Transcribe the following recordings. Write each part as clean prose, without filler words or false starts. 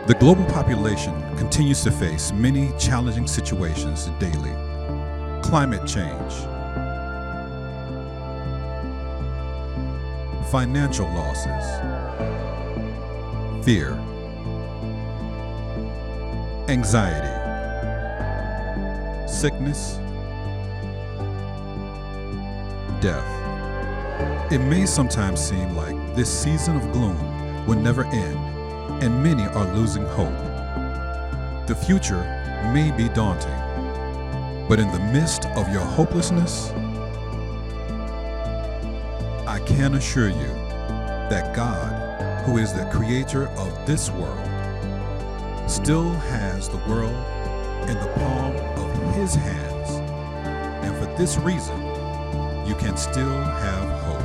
The global population continues to face many challenging situations daily. Climate change, financial losses, fear, anxiety, sickness, death. It may sometimes seem like this season of gloom will never end, and many are losing hope. The future may be daunting, but in the midst of your hopelessness, I can assure you that God, who is the creator of this world, still has the world in the palm of his hands, and for this reason, you can still have hope.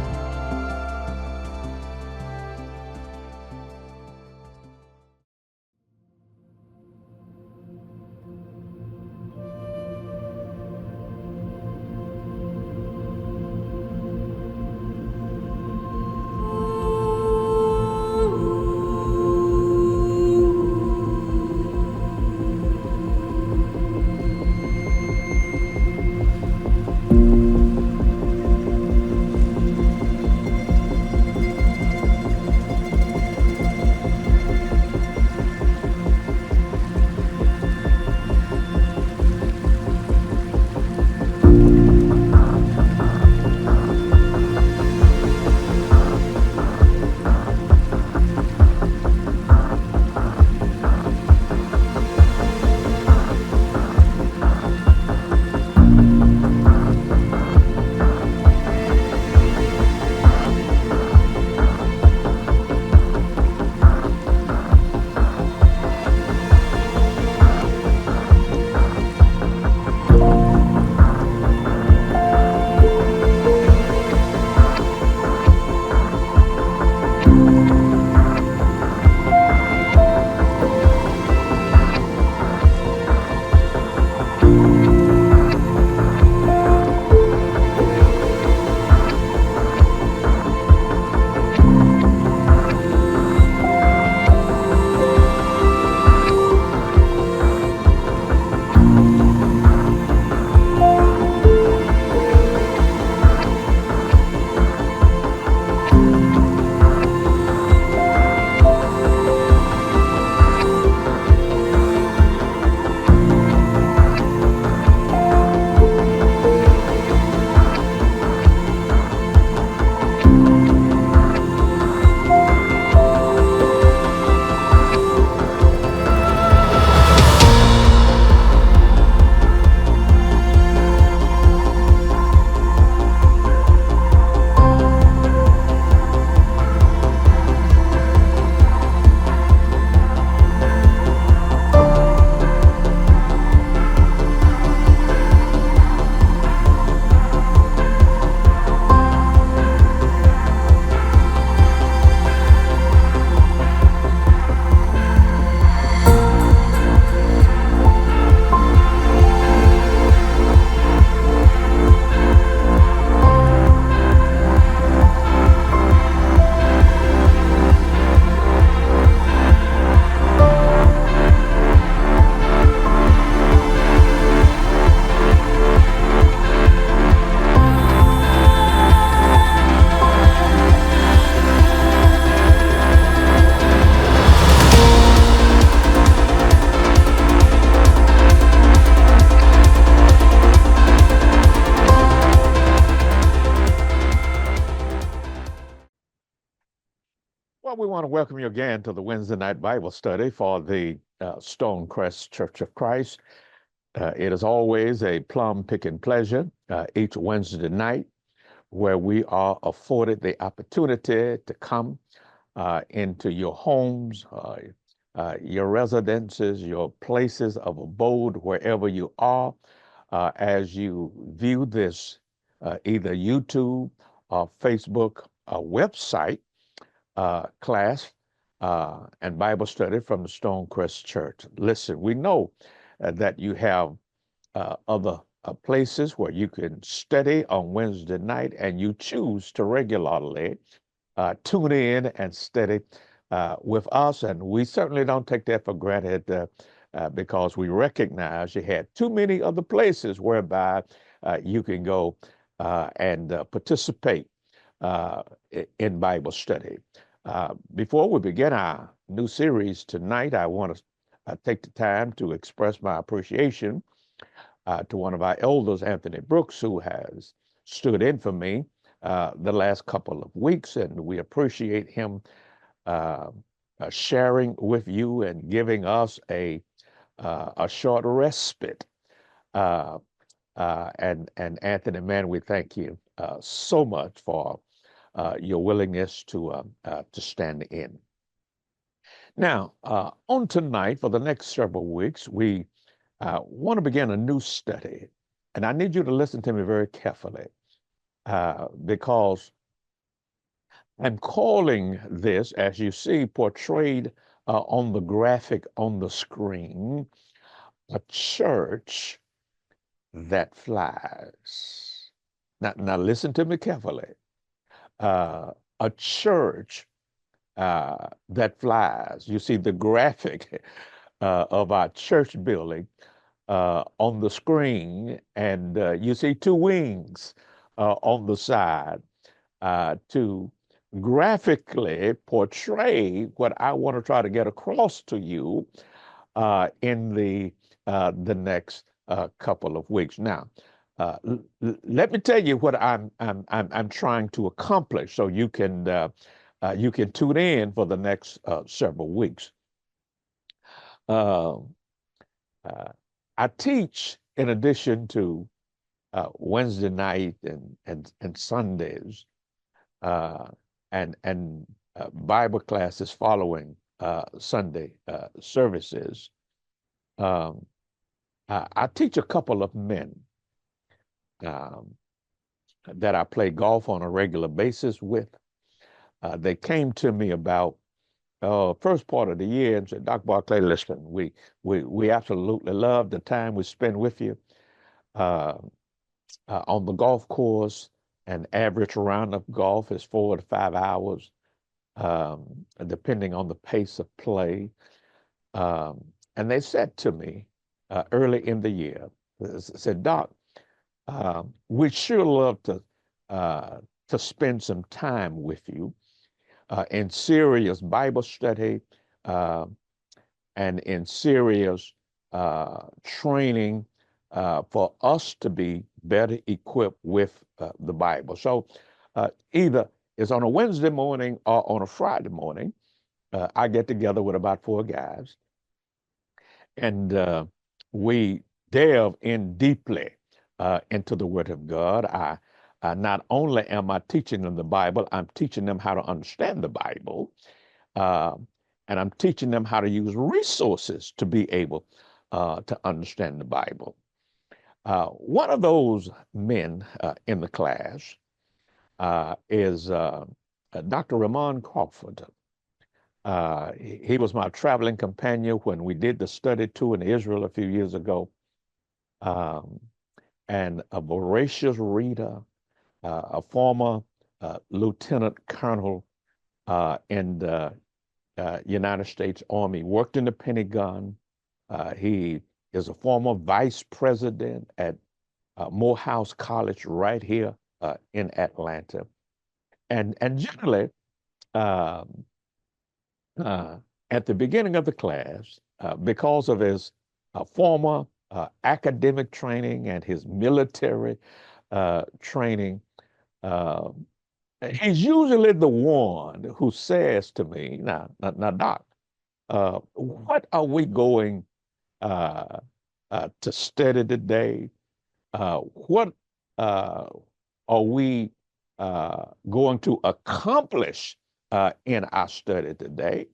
Well, we want to welcome you again to the Wednesday night Bible study for the STONECREST Church of Christ. It is always a plum picking pleasure each Wednesday night where we are afforded the opportunity to come into your homes, your residences, your places of abode, wherever you are, as you view this either YouTube or Facebook website class and Bible study from the STONECREST Church. Listen, we know that you have other places where you can study on Wednesday night, and you choose to regularly tune in and study with us, and we certainly don't take that for granted because we recognize you had too many other places whereby you can go and participate in Bible study. Before we begin our new series tonight, I want to take the time to express my appreciation to one of our elders, Anthony Brooks, who has stood in for me the last couple of weeks, and we appreciate him sharing with you and giving us a short respite. And Anthony, man, we thank you so much for your willingness to stand in. Now, on tonight, for the next several weeks, we want to begin a new study. And I need you to listen to me very carefully because I'm calling this, as you see portrayed on the graphic on the screen, a church that flies. Now listen to me carefully. A church that flies. You see the graphic of our church building on the screen, and you see two wings on the side to graphically portray what I want to try to get across to you in the next couple of weeks. Now, let me tell you what I'm trying to accomplish, so you can tune in for the next several weeks. I teach in addition to Wednesday night and Sundays and Bible classes following Sunday services. I teach a couple of men that I play golf on a regular basis with. They came to me about first part of the year and said, Dr. Barclay, listen, we absolutely love the time we spend with you on the golf course. An average round of golf is 4 to 5 hours, depending on the pace of play. And they said to me early in the year, said, Doc, we'd sure love to spend some time with you in serious Bible study and in serious training for us to be better equipped with the Bible. So either it's on a Wednesday morning or on a Friday morning, I get together with about 4 guys, and we delve in deeply into the Word of God. I not only am I teaching them the Bible, I'm teaching them how to understand the Bible, and I'm teaching them how to use resources to be able to understand the Bible. One of those men in the class is Dr. Ramon Crawford. He was my traveling companion when we did the study tour in Israel a few years ago, and a voracious reader, a former lieutenant colonel in the United States Army, worked in the Pentagon. He is a former vice president at Morehouse College right here in Atlanta. And generally, at the beginning of the class, because of his former academic training and his military training, he's usually the one who says to me, now, Doc, what are we going to study today? What are we going to accomplish in our study today?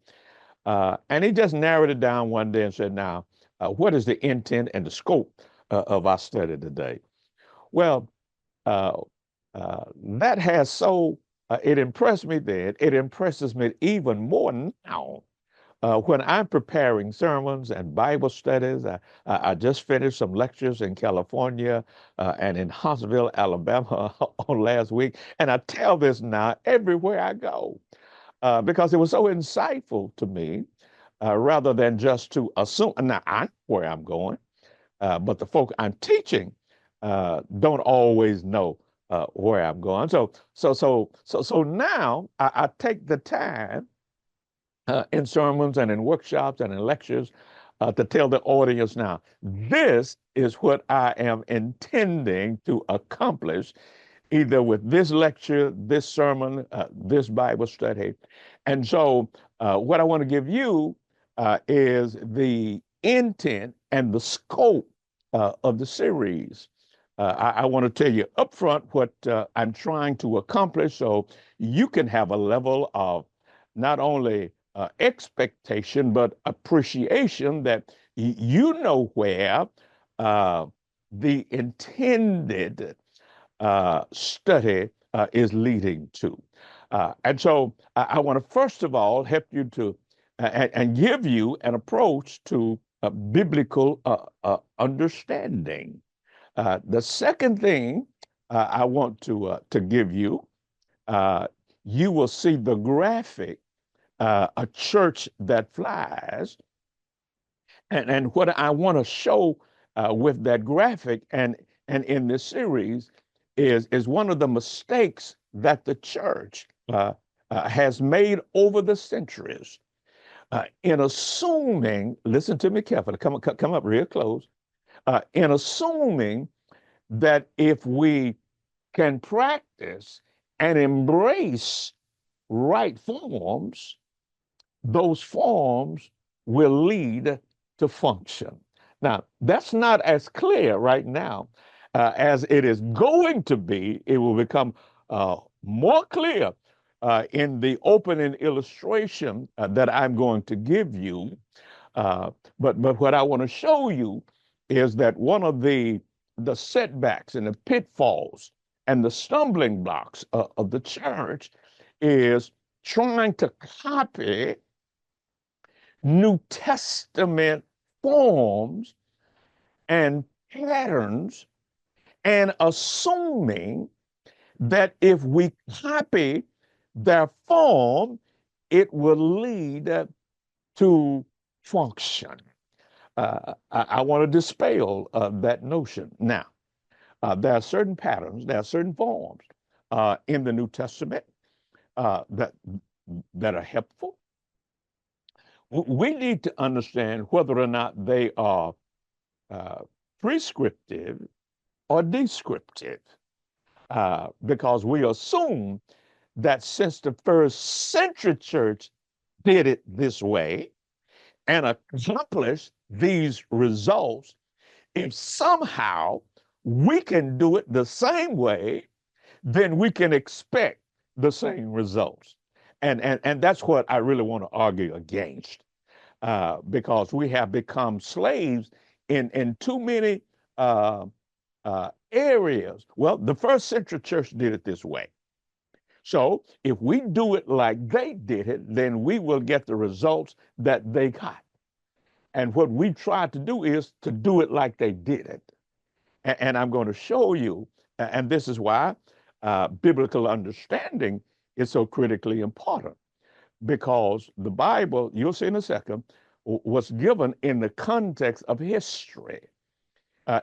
And he just narrowed it down one day and said, now, what is the intent and the scope of our study today? Well, that has it impressed me then. It impresses me even more now when I'm preparing sermons and Bible studies. I just finished some lectures in California and in Huntsville, Alabama on last week. And I tell this now everywhere I go. because it was so insightful to me, rather than just to assume. Now I know where I'm going, but the folk I'm teaching don't always know where I'm going. So now I take the time in sermons and in workshops and in lectures to tell the audience now, this is what I am intending to accomplish either with this lecture, this sermon, this Bible study. And so, what I want to give you is the intent and the scope of the series. I want to tell you up front what I'm trying to accomplish so you can have a level of not only expectation, but appreciation that you know where the intended study is leading to. And so I want to first of all help you to and give you an approach to biblical understanding. The second thing I want to give you, you will see the graphic, a church that flies. And what I want to show with that graphic and in this series is one of the mistakes that the church has made over the centuries in assuming, listen to me carefully, come up real close, in assuming that if we can practice and embrace right forms, those forms will lead to function. Now, that's not as clear right now as it is going to be. It will become more clear in the opening illustration that I'm going to give you. But what I want to show you is that one of the setbacks and the pitfalls and the stumbling blocks of the church is trying to copy New Testament forms and patterns and assuming that if we copy their form, it will lead to function. I want to dispel that notion. Now, there are certain patterns, there are certain forms in the New Testament that are helpful. We need to understand whether or not they are prescriptive or descriptive, because we assume that since the first century church did it this way and accomplished these results, if somehow we can do it the same way, then we can expect the same results. And that's what I really want to argue against, because we have become slaves in too many areas. Well, the first century church did it this way. So if we do it like they did it, then we will get the results that they got. And what we try to do is to do it like they did it. And I'm going to show you, and this is why biblical understanding is so critically important, because the Bible, you'll see in a second, was given in the context of history.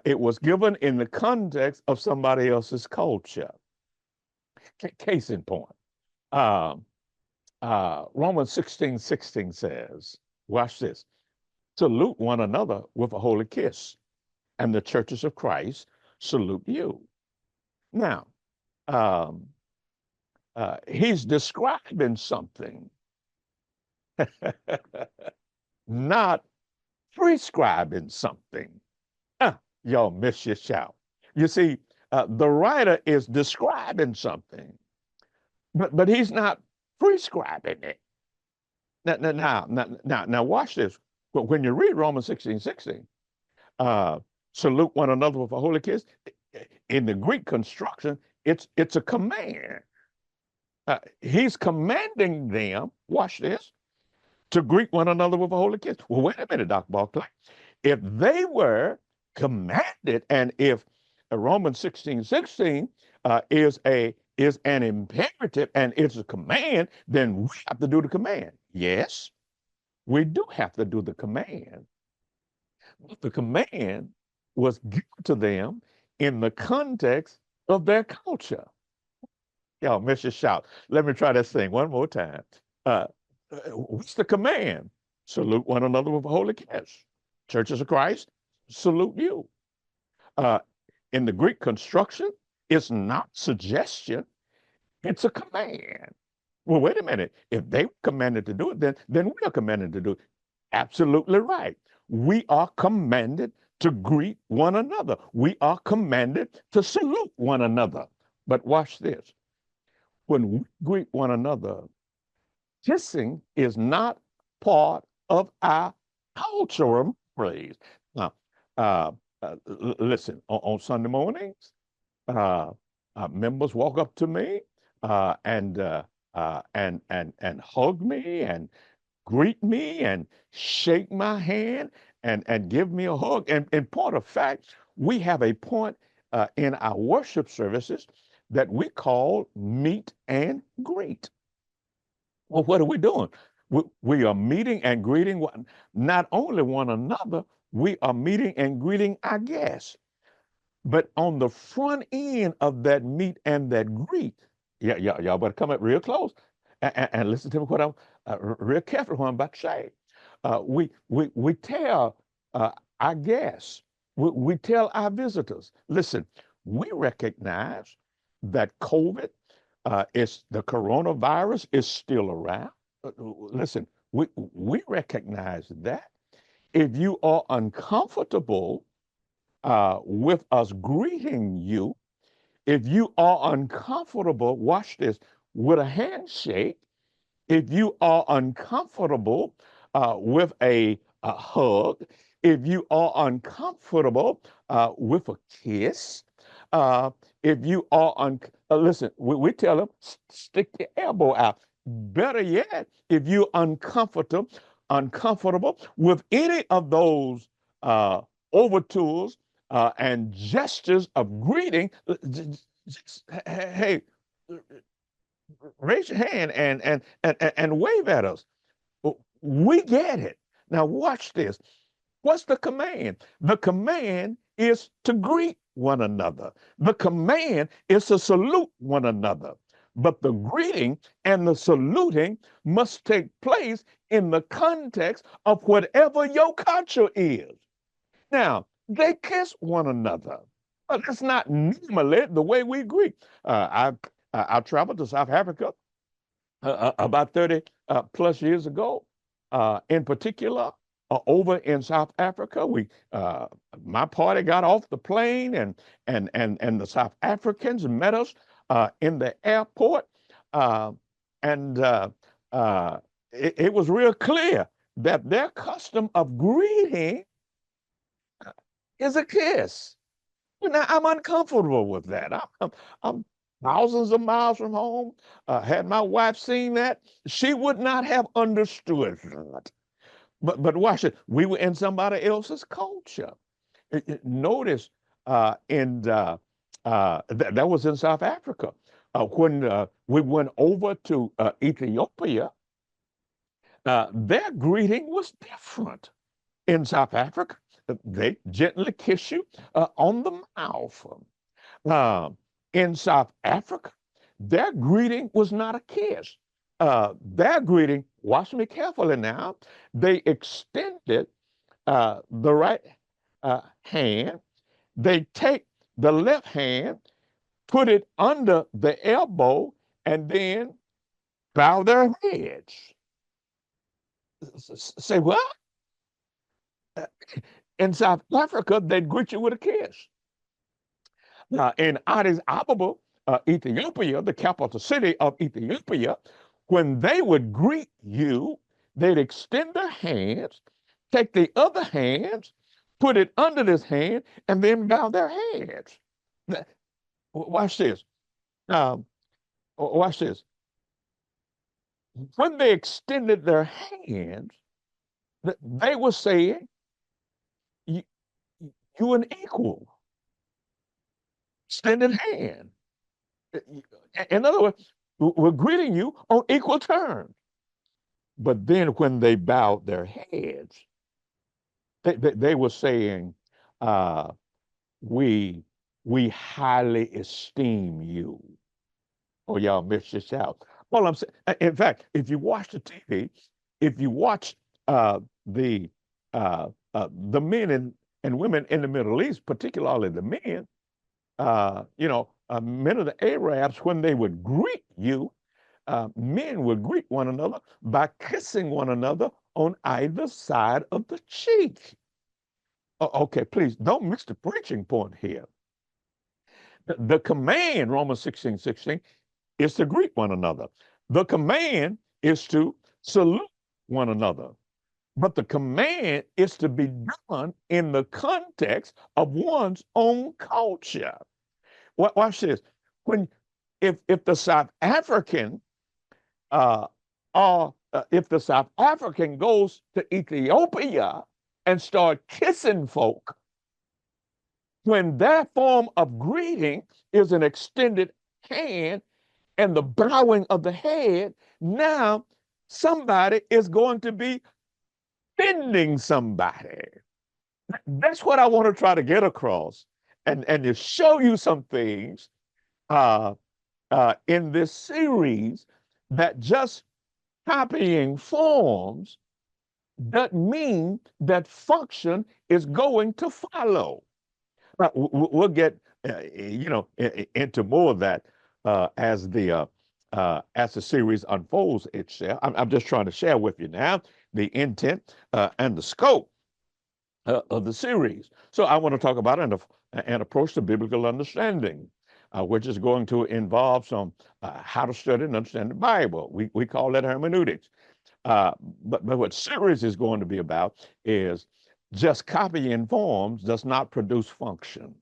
It was given in the context of somebody else's culture. Case in point, Romans 16:16 says, watch this, salute one another with a holy kiss, and the churches of Christ salute you. Now, he's describing something, not prescribing something. Y'all miss your shout. You see, the writer is describing something, but he's not prescribing it. Now, watch this. But when you read Romans 16:16, salute one another with a holy kiss, in the Greek construction, it's a command. He's commanding them, watch this, to greet one another with a holy kiss. Well, wait a minute, Dr. Barclay. If they were commanded, and if Romans 16:16 is a is an imperative and it's a command, then we have to do the command. Yes, we do have to do the command. But the command was given to them in the context of their culture. Y'all miss your shout. Let me try this thing one more time. Uh, what's the command? Salute one another with a holy kiss. Churches of Christ, salute you. Uh, in the Greek construction, it's not suggestion, it's a command. Well, wait a minute. If they were commanded to do it, then we are commanded to do it. Absolutely right. We are commanded to greet one another. We are commanded to salute one another. But watch this. When we greet one another, kissing is not part of our cultural phrase. Now, uh, listen, on Sunday mornings, uh, members walk up to me and hug me and greet me and shake my hand and give me a hug. And in point of fact, we have a point in our worship services that we call meet and greet. Well, what are we doing? We are meeting and greeting not only one another, we are meeting and greeting our guests. But on the front end of that meet and that greet, y'all better come up real close and listen to me what I'm real careful what I'm about to say. We tell our guests, we tell our visitors, listen, we recognize that COVID is the coronavirus is still around. Listen, we recognize that. If you are uncomfortable with us greeting you, if you are uncomfortable, watch this, with a handshake, if you are uncomfortable with a hug, if you are uncomfortable with a kiss, if you are listen, we tell them stick your elbow out. Better yet, if you're uncomfortable with any of those overtures and gestures of greeting, hey, raise your hand and wave at us. We get it. Now watch this. What's the command? The command is to greet one another. The command is to salute one another. But the greeting and the saluting must take place in the context of whatever your culture is. Now, they kiss one another, but that's not normally the way we greet. I traveled to South Africa about 30 plus years ago. In particular, over in South Africa, my party got off the plane and the South Africans met us in the airport, and it was real clear that their custom of greeting is a kiss. Now I'm uncomfortable with that. I'm thousands of miles from home. Had my wife seen that, she would not have understood that. But watch it. We were in somebody else's culture. Notice that was in South Africa. When we went over to Ethiopia, their greeting was different. In South Africa, they gently kiss you on the mouth. In South Africa, their greeting was not a kiss. Their greeting, watch me carefully now, they extended the right hand, they take the left hand, put it under the elbow, and then bow their heads. Say what? In South Africa, they'd greet you with a kiss. Now, in Addis Ababa, Ethiopia, the capital city of Ethiopia, when they would greet you, they'd extend their hands, take the other hands, put it under this hand, and then bow their heads. Watch this. Watch this. When they extended their hands, they were saying, you're an equal. Extended hand. In other words, we're greeting you on equal terms. But then when they bowed their heads, they were saying, uh, we we highly esteem you. Oh, y'all missed this out. All I'm saying, in fact, if you watch the TV, if you watch uh, the the men and women in the Middle East, particularly the men, men of the Arabs, when they would greet you, men would greet one another by kissing one another on either side of the cheek. Okay, please don't miss the preaching point here. The command, Romans 16:16, is to greet one another. The command is to salute one another. But the command is to be done in the context of one's own culture. Watch this. When if the South African if the South African goes to Ethiopia and start kissing folk, when their form of greeting is an extended hand and the bowing of the head, now somebody is going to be offending somebody. That's what I want to try to get across, and to show you some things uh, in this series that just copying forms doesn't mean that function is going to follow. We'll get into more of that as the series unfolds itself. I'm just trying to share with you now the intent and the scope of the series. So I want to talk about an approach to biblical understanding, which is going to involve some how to study and understand the Bible. We call that hermeneutics. But what series is going to be about is just copying forms does not produce function.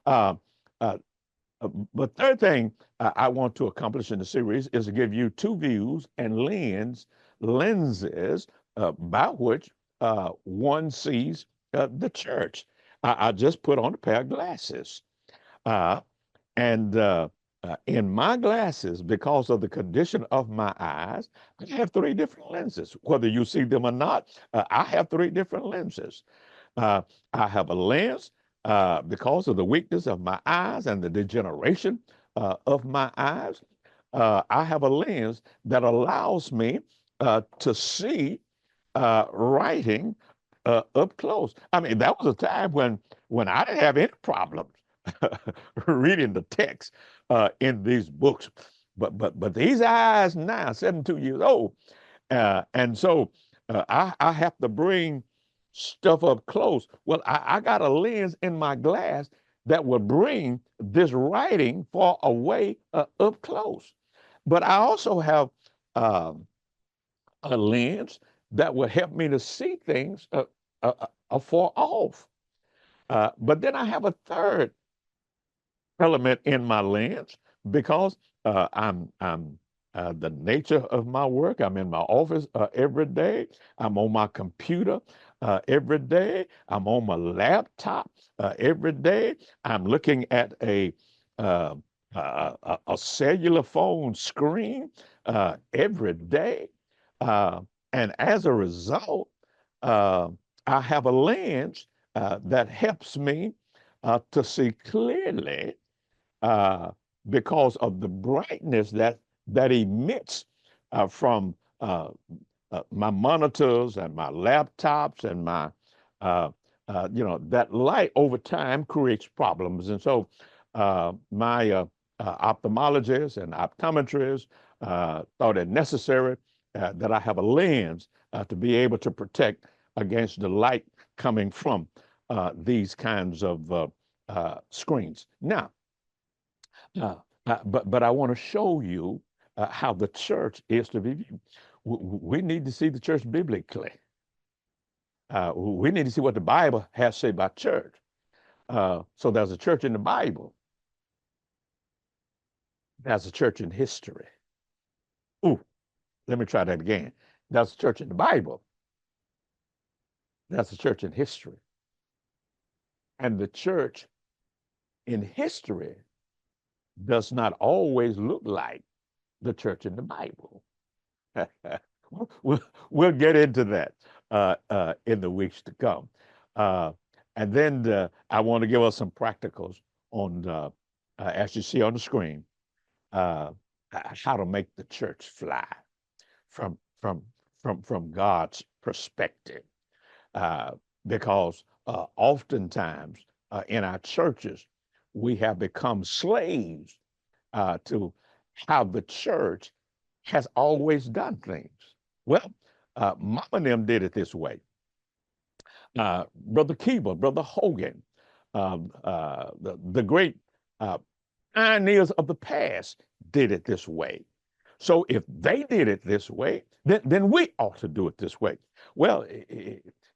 Uh, uh, but third thing I want to accomplish in the series is to give you two views and lenses by which one sees the church. I just put on a pair of glasses. Uh, and in my glasses, because of the condition of my eyes, I have three different lenses. Whether you see them or not, I have three different lenses. Uh, I have a lens because of the weakness of my eyes and the degeneration of my eyes. I have a lens that allows me to see writing up close. I mean, that was a time when I didn't have any problems reading the text in these books. But these eyes now, 72 years old, and so I have to bring stuff up close. Well, I got a lens in my glass that will bring this writing far away up close. But I also have um, a lens that will help me to see things afar off. But then I have a third element in my lens because I'm the nature of my work. I'm in my office every day. I'm on my computer every day. I'm on my laptop every day. I'm looking at uh, a cellular phone screen every day. Uh, and as a result, uh, I have a lens that helps me to see clearly uh, because of the brightness that emits from my monitors and my laptops and my that light over time creates problems. And so my ophthalmologists and optometrists thought it necessary that I have a lens to be able to protect against the light coming from these kinds of screens. Now, but I want to show you how the church is to be viewed. We need to see the church biblically. We need to see what the Bible has to say about church. So there's a church in the Bible. There's a church in history. Ooh, let me try that again. There's a church in the Bible. There's a church in history. And the church in history does not always look like the church in the Bible. we'll, we'll get into that in the weeks to come. Uh, and then I want to give us some practicals on, as you see on the screen, uh, how to make the church fly from from from God's perspective, uh, because oftentimes in our churches we have become slaves to how the church has always done things. Well, Mama and them did it this way. Brother Keeble, Brother Hogan, the great uh, pioneers of the past did it this way. So if they did it this way, then we ought to do it this way. Well,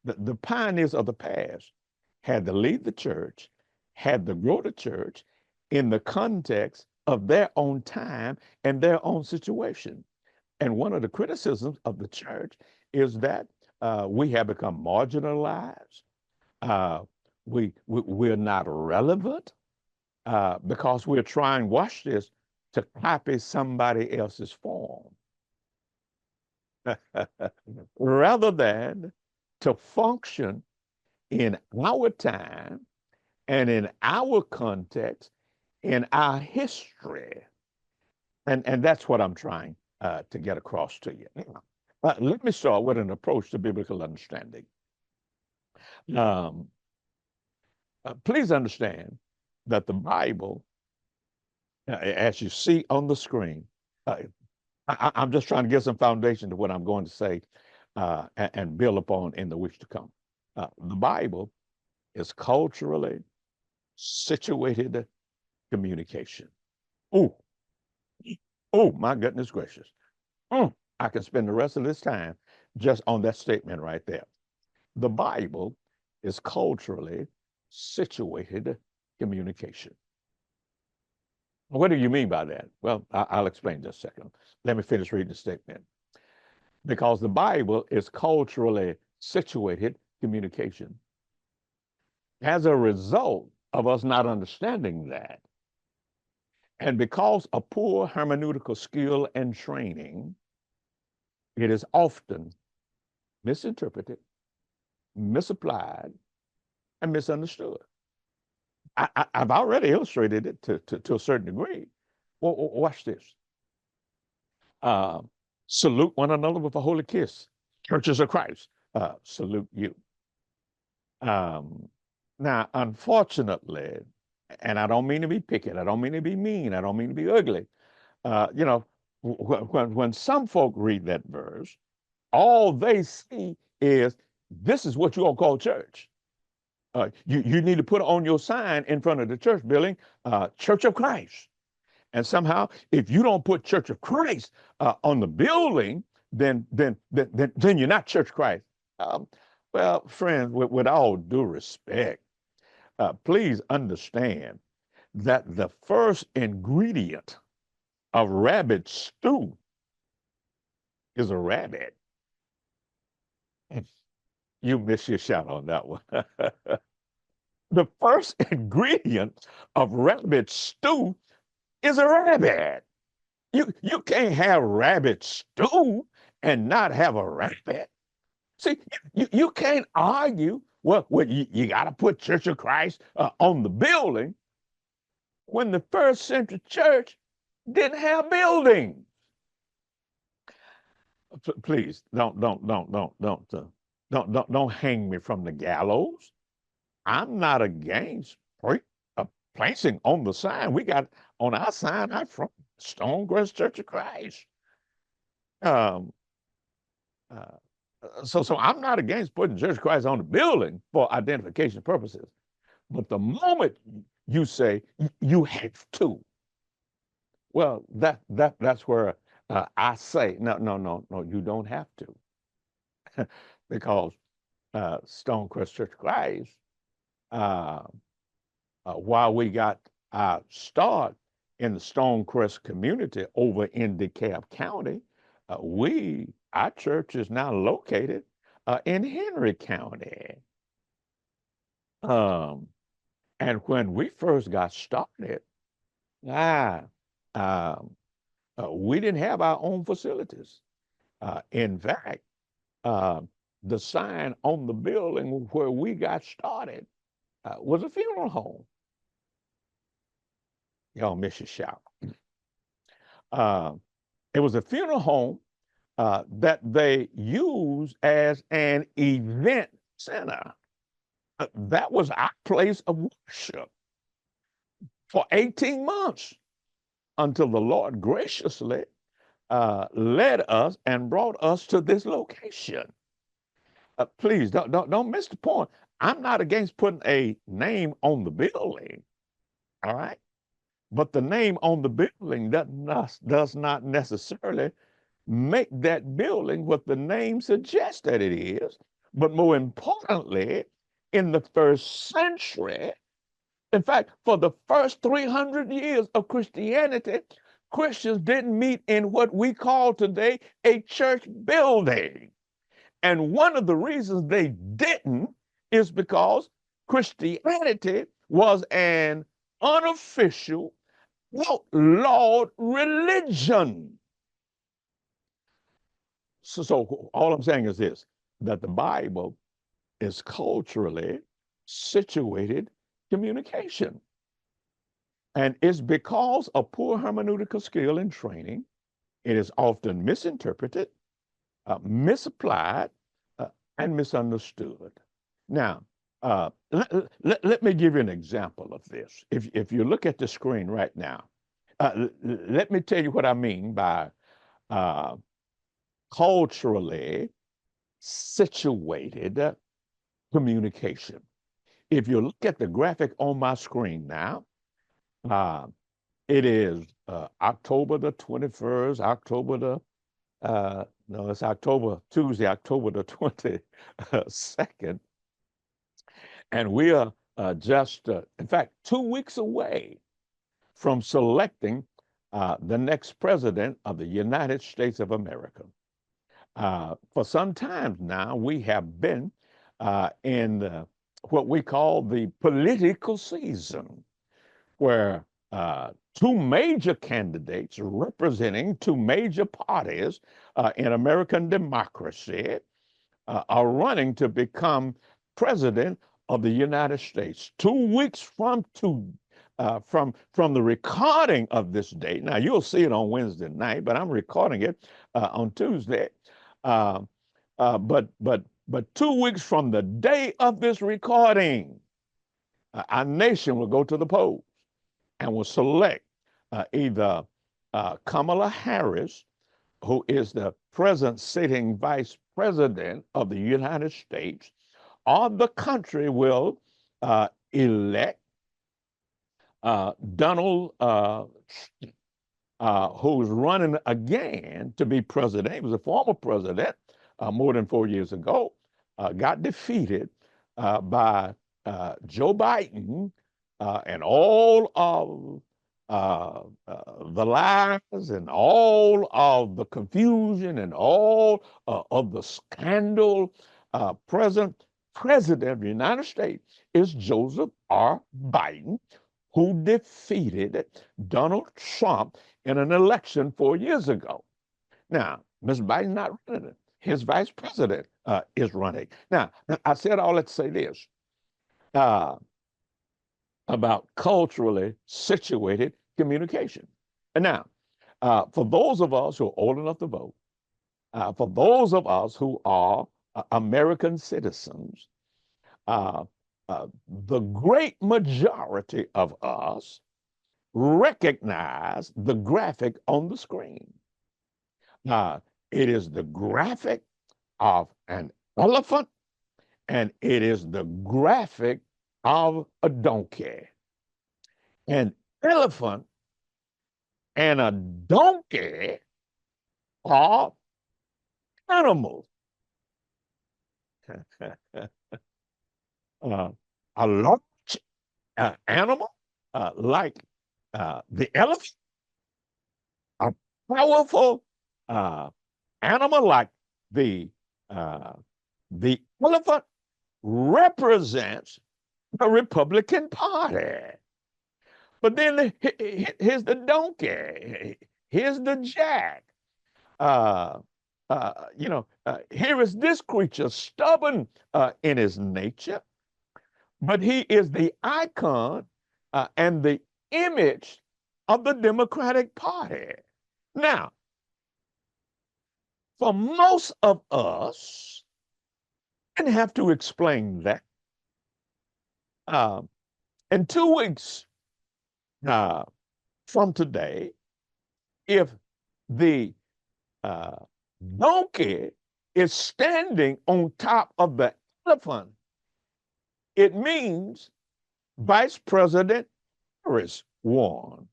the pioneers of the past had to lead the church, had to grow the church in the context of their own time and their own situation. And one of the criticisms of the church is that we have become marginalized. Uh, we're not relevant because we're trying, watch this, to copy somebody else's form rather than to function in our time and in our context, in our history. And that's what I'm trying to get across to you. Let me start with an approach to biblical understanding. Please understand that the Bible, as you see on the screen, I'm just trying to get some foundation to what I'm going to say and build upon in the weeks to come. The Bible is culturally situated communication. Oh, oh, my goodness gracious. I can spend the rest of this time just on that statement right there. The Bible is culturally situated communication. What do you mean by that? Well, I'll explain just a second. Let me finish reading the statement. Because the Bible is culturally situated communication. As a result of us not understanding that, and because of poor hermeneutical skill and training, it is often misinterpreted, misapplied, and misunderstood. I've already illustrated it to a certain degree. Well, watch this. Salute one another with a holy kiss. Churches of Christ, salute you. Now, unfortunately, and I don't mean to be picky, I don't mean to be mean, I don't mean to be ugly. You know, when some folk read that verse, all they see is this is what you all call church. You need to put on your sign in front of the church building, Church of Christ. And somehow, if you don't put Church of Christ on the building, then you're not Church of Christ. Well, friends, with all due respect, please understand that the first ingredient of rabbit stew is a rabbit. You miss your shot on that one. The first ingredient of rabbit stew is a rabbit. You can't have rabbit stew and not have a rabbit. See, you can't argue, well you got to put Church of Christ on the building when the first century church didn't have buildings. Please don't hang me from the gallows. I'm not against placing on the sign. We got on our sign out front, STONECREST Church of Christ. So I'm not against putting Church of Christ on the building for identification purposes. But the moment you say you have to, well, that's where I say no, you don't have to, because STONECREST Church of Christ, while we got our start in the STONECREST community over in DeKalb County, our church is now located in Henry County. And when we first got started, Ah, um, we didn't have our own facilities. In fact, uh, the sign on the building where we got started was a funeral home. Y'all miss your shout. Uh, it was a funeral home that they used as an event center. That was our place of worship for 18 months until the Lord graciously led us and brought us to this location. Please don't miss the point. I'm not against putting a name on the building, all right? But the name on the building does not necessarily make that building what the name suggests that it is. But more importantly, in the first century, in fact, for the first 300 years of Christianity, Christians didn't meet in what we call today a church building. And one of the reasons they didn't is because Christianity was an unofficial, outlawed religion. So all I'm saying is this, that the Bible is culturally situated communication. And it's because of poor hermeneutical skill and training, it is often misinterpreted, misapplied, and misunderstood. Now, let me give you an example of this. If you look at the screen right now, let me tell you what I mean by uh, culturally situated communication. If you look at the graphic on my screen now, uh, it is October the 21st, no, it's Tuesday, October the 22nd. And we are in fact, 2 weeks away from selecting the next president of the United States of America. For some time now, we have been in what we call the political season, where two major candidates representing two major parties in American democracy are running to become president of the United States. 2 weeks from the recording of this date. Now you'll see it on Wednesday night, but I'm recording it on Tuesday. Uh, but 2 weeks from the day of this recording, our nation will go to the polls and will select either Kamala Harris, who is the present sitting vice president of the United States, or the country will elect Donald, who's running again to be president. He was a former president more than 4 years ago, got defeated by Joe Biden and all of the lies and all of the confusion and all of the scandal. Present president of the United States is Joseph R. Biden, who defeated Donald Trump in an election 4 years ago. Now, Mr. Biden's not running it. His vice president is running. Now, I said all that to say this about culturally situated communication. And now, for those of us who are old enough to vote, for those of us who are American citizens, the great majority of us recognize the graphic on the screen. It is the graphic of an elephant, and it is the graphic of a donkey. An elephant and a donkey are animals. A large animal like the elephant, a powerful animal like the elephant represents the Republican Party. But then here's the donkey. Here's the jack. Uh, Here is this creature, stubborn in his nature, but he is the icon and the image of the Democratic Party. Now, for most of us, I didn't have to explain that. In 2 weeks from today, if the donkey is standing on top of the elephant, it means Vice President Harris won.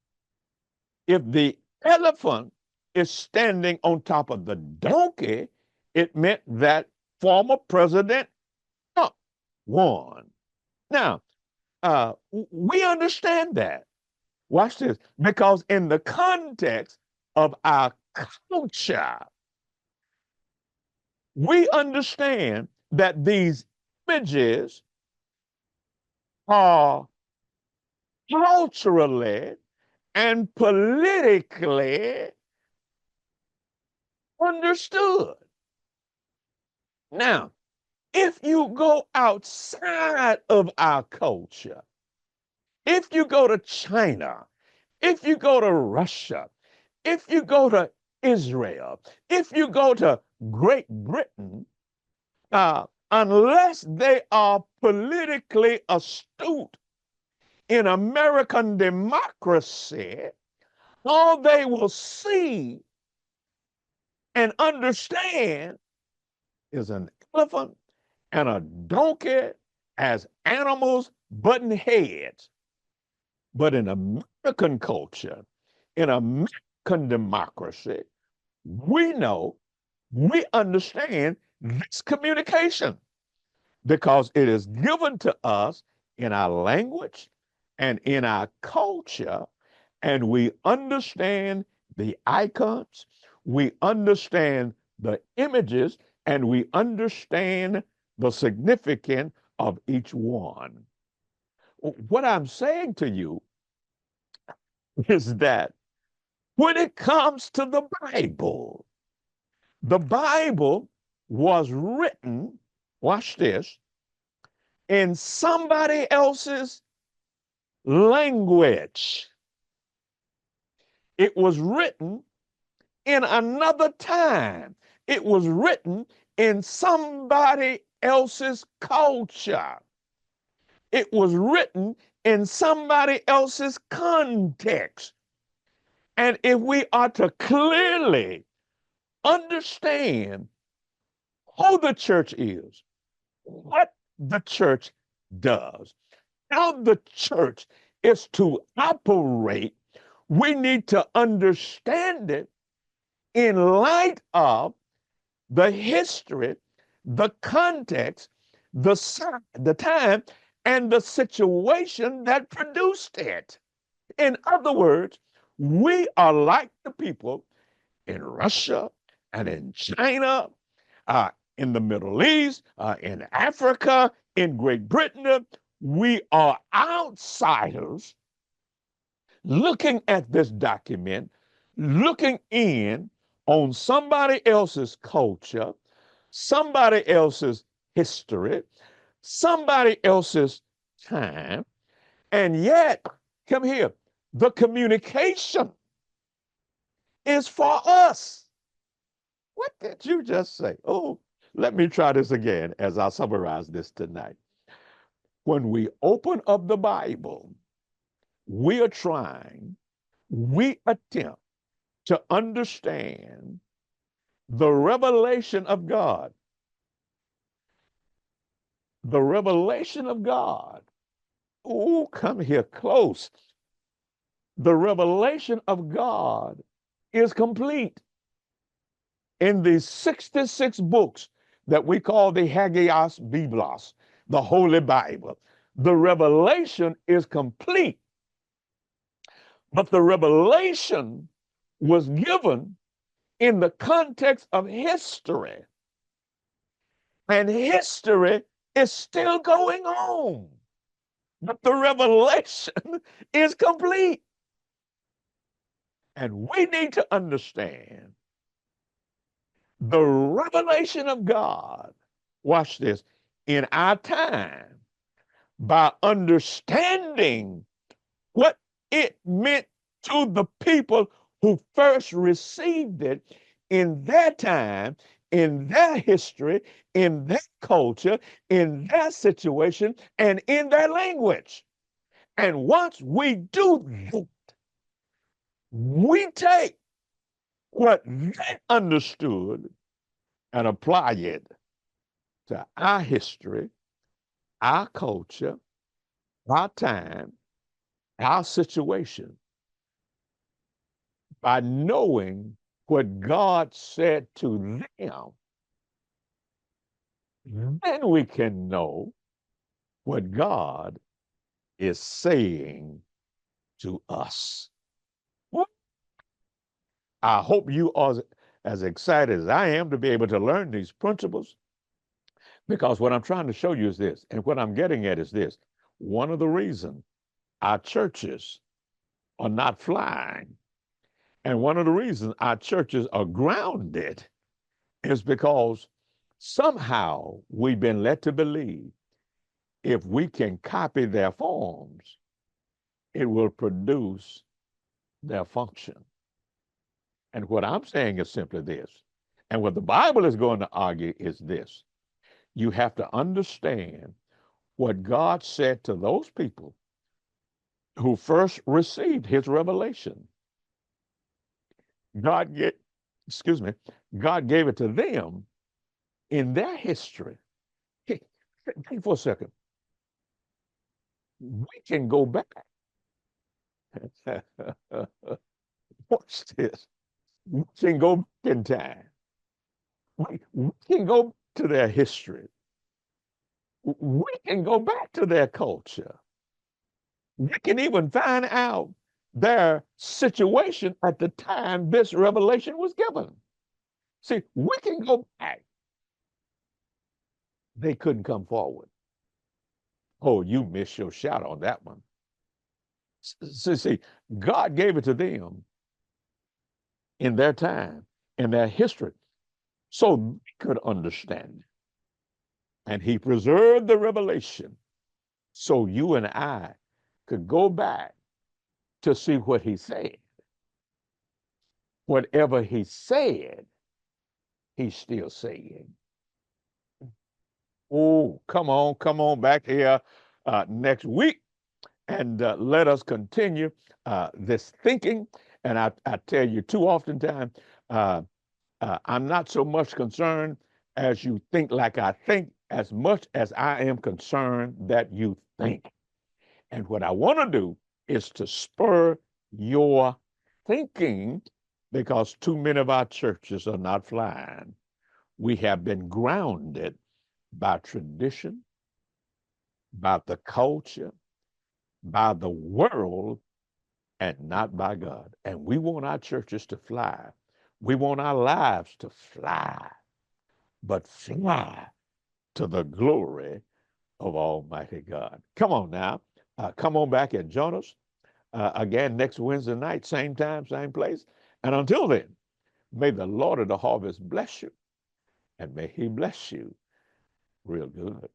If the elephant is standing on top of the donkey, it meant that former President Trump won. Now, we understand that. Watch this, because in the context of our culture, we understand that these images are culturally and politically understood. Now, if you go outside of our culture, if you go to China, if you go to Russia, if you go to Israel, if you go to Great Britain, unless they are politically astute in American democracy, all they will see and understand is an elephant and a donkey as animals butting heads. But in American culture, in American democracy, we know, we understand this communication because it is given to us in our language and in our culture, and we understand the icons, we understand the images, and we understand the significance of each one. What I'm saying to you is that when it comes to the Bible was written, watch this, in somebody else's language. It was written in another time. It was written in somebody else's culture. It was written in somebody else's context. And if we are to clearly understand who the church is, what the church does, how the church is to operate, we need to understand it in light of the history, the context, the time, and the situation that produced it. In other words, we are like the people in Russia and in China, in the Middle East, in Africa, in Great Britain. We are outsiders looking at this document, looking in on somebody else's culture, somebody else's history, somebody else's time, and yet, come here, the communication is for us. What did you just say? Oh, let me try this again as I summarize this tonight. When we open up the Bible, we attempt to understand the revelation of God. The revelation of God. Oh, come here close. The revelation of God is complete in the 66 books that we call the Hagios Biblos, the Holy Bible. The revelation is complete, but the revelation was given in the context of history, and history is still going on. but the revelation is complete. And we need to understand the revelation of God, watch this, in our time by understanding what it meant to the people who first received it in their time, in their history, in their culture, in their situation, and in their language. And once we do that, we take what they understood and apply it to our history, our culture, our time, our situation by knowing what God said to them. Then we can know what God is saying to us. I hope you are as excited as I am to be able to learn these principles, because what I'm trying to show you is this, and what I'm getting at is this. One of the reasons our churches are not flying, and one of the reasons our churches are grounded, is because somehow we've been led to believe if we can copy their forms, it will produce their function. And what I'm saying is simply this, and what the Bible is going to argue is this. You have to understand what God said to those people who first received his revelation. God gave it to them in their history. Think for a second. We can go back. Watch this. We can go back in time. We can go to their history. We can go back to their culture. We can even find out their situation at the time this revelation was given. See, we can go back. They couldn't come forward. Oh, you missed your shot on that one. See, God gave it to them in their time, in their history, so they could understand. And he preserved the revelation so you and I could go back to see what he said. Whatever he said, he's still saying. Oh, come on back here next week, and let us continue this thinking. And I tell you, too oftentimes, I'm not so much concerned as you think like I think, as much as I am concerned that you think. And what I want to do is to spur your thinking, because too many of our churches are not flying. We have been grounded by tradition, by the culture, by the world, and not by God. And we want our churches to fly. We want our lives to fly, but fly to the glory of Almighty God. Come on now. Come on back and join us again next Wednesday night, same time, same place. And until then, may the Lord of the harvest bless you, and may he bless you real good.